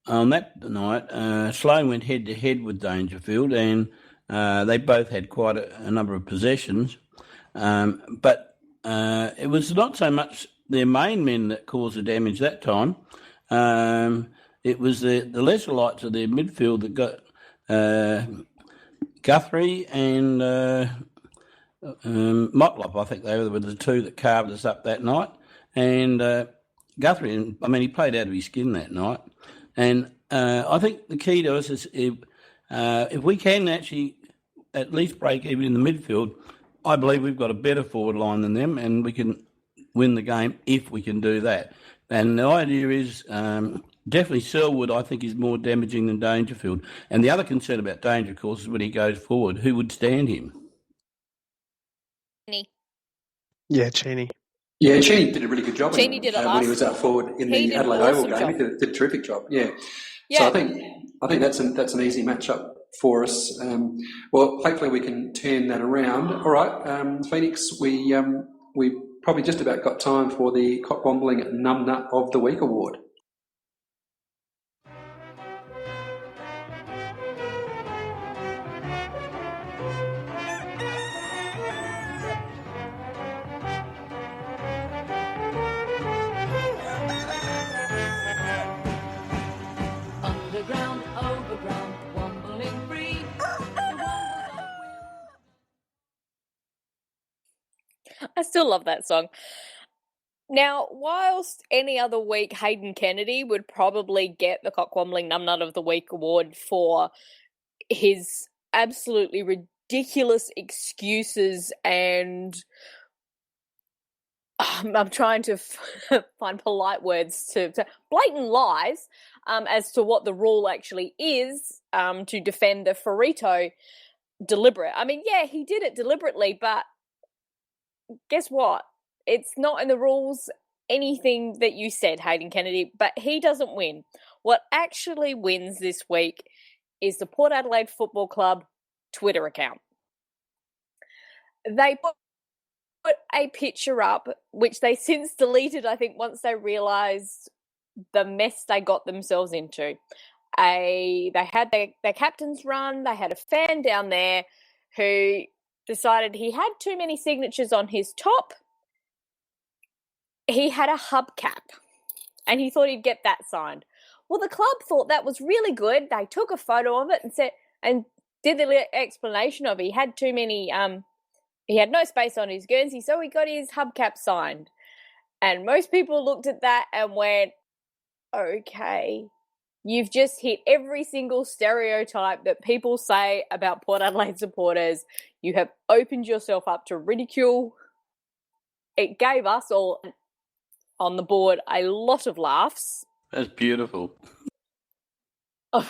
on that night, Sloane went head-to-head with Dangerfield, and they both had quite a number of possessions, but it was not so much their main men that caused the damage that time. It was the lesser lights of their midfield that got Guthrie and Motlop. I think they were the two that carved us up that night. And Guthrie, he played out of his skin that night. And I think the key to us is if we can actually at least break even in the midfield, I believe we've got a better forward line than them, and we can win the game if we can do that. And the idea is definitely Selwood, I think, is more damaging than Dangerfield. And the other concern about Danger, of course, is when he goes forward, who would stand him?
Yeah, Cheney.
Yeah, Cheney did a really good job.
Cheney did it
when he was out forward in the Adelaide Oval game. He did a terrific job. Yeah. So I think that's an easy matchup for us. Well, hopefully we can turn that around. All right, Phoenix, we probably just about got time for the Cockwombling Numbnut of the Week award.
I still love that song. Now, whilst any other week Hayden Kennedy would probably get the Cockwombling Numbnut of the Week award for his absolutely ridiculous excuses and I'm trying to find polite words to blatant lies as to what the rule actually is to defend the Ferrito deliberate. I mean, yeah, he did it deliberately, but guess what? It's not in the rules anything that you said, Hayden Kennedy, but he doesn't win. What actually wins this week is the Port Adelaide Football Club Twitter account. They put a picture up, which they since deleted, I think, once they realised the mess they got themselves into. They had their captain's run. They had a fan down there who decided he had too many signatures on his top. He had a hubcap and he thought he'd get that signed. Well, the club thought that was really good. They took a photo of it and did the explanation of he had too many, he had no space on his Guernsey, so he got his hubcap signed. And most people looked at that and went, okay, you've just hit every single stereotype that people say about Port Adelaide supporters. You have opened yourself up to ridicule. It gave us all on the board a lot of laughs.
That's beautiful.
And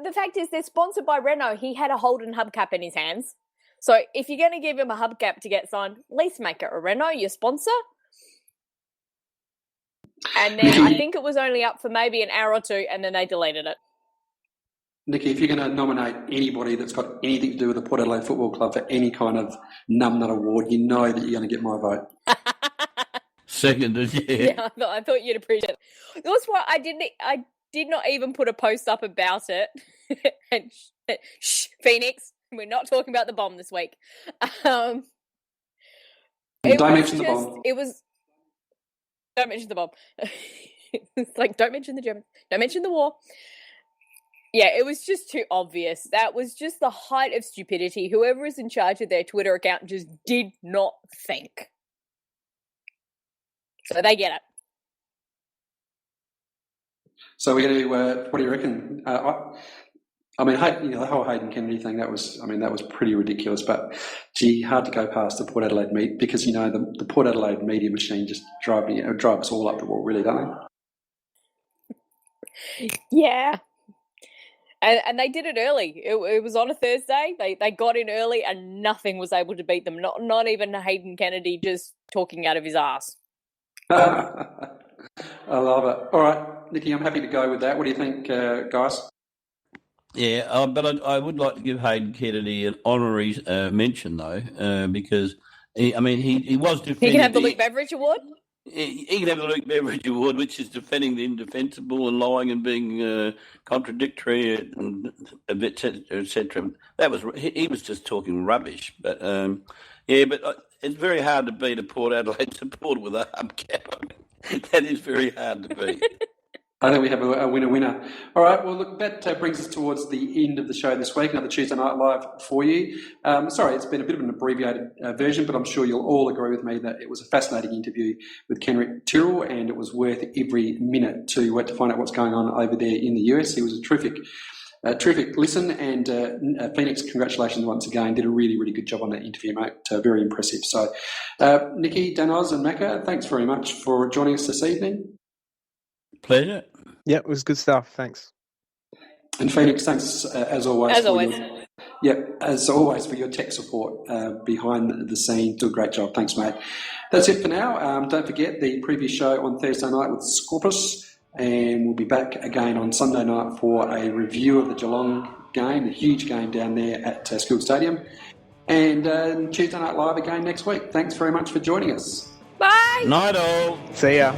the fact is, they're sponsored by Renault. He had a Holden hubcap in his hands. So if you're going to give him a hubcap to get signed, at least make it a Renault, your sponsor. And then I think it was only up for maybe an hour or two, and then they deleted it.
Nikki, if you're going to nominate anybody that's got anything to do with the Port Adelaide Football Club for any kind of numbnut award, you know that you're going to get my vote.
Seconded, yeah.
Yeah, I thought you'd appreciate it. That's why I did not even put a post up about it. And shh, Phoenix, we're not talking about the bomb this week.
Don't mention the bomb.
Don't mention the bomb. It's like, don't mention the Germans. Don't mention the war. Yeah, it was just too obvious. That was just the height of stupidity. Whoever is in charge of their Twitter account just did not think. So they get it.
So we're going to, what do you reckon? I mean, the whole Hayden Kennedy thing, that was pretty ridiculous, but gee, hard to go past the Port Adelaide meet because, the Port Adelaide media machine just drive us all up the wall, really, don't
they? Yeah. And they did it early. It was on a Thursday. They got in early and nothing was able to beat them. Not even Hayden Kennedy just talking out of his ass.
I love it. All right, Nikki, I'm happy to go with that. What do you think, guys?
Yeah, but I would like to give Hayden Kennedy an honorary mention, though, because, he was defending...
He can have the Luke Beveridge Award?
He can have the Luke Beveridge Award, which is defending the indefensible and lying and being contradictory, and et cetera. He was just talking rubbish. But, but it's very hard to beat a Port Adelaide supporter with a hubcap. That is very hard to beat.
I think we have a winner. All right, well, look, that brings us towards the end of the show this week, another Tuesday Night Live for you. Sorry, it's been a bit of an abbreviated version, but I'm sure you'll all agree with me that it was a fascinating interview with Kenrick Tyrrell, and it was worth every minute to find out what's going on over there in the US. He was a terrific listen, and Phoenix, congratulations once again. Did a really, really good job on that interview, mate. Very impressive. So, Nikki, Danoz and Macca, thanks very much for joining us this evening.
Pleasure.
Yeah, it was good stuff. Thanks.
And Phoenix, thanks as always. As always for your tech support behind the scenes. Do a great job. Thanks, mate. That's it for now. Don't forget the previous show on Thursday night with Scorpus, and we'll be back again on Sunday night for a review of the Geelong game, the huge game down there at School Stadium, and Tuesday Night Live again next week. Thanks very much for joining us.
Bye.
Night all.
See ya.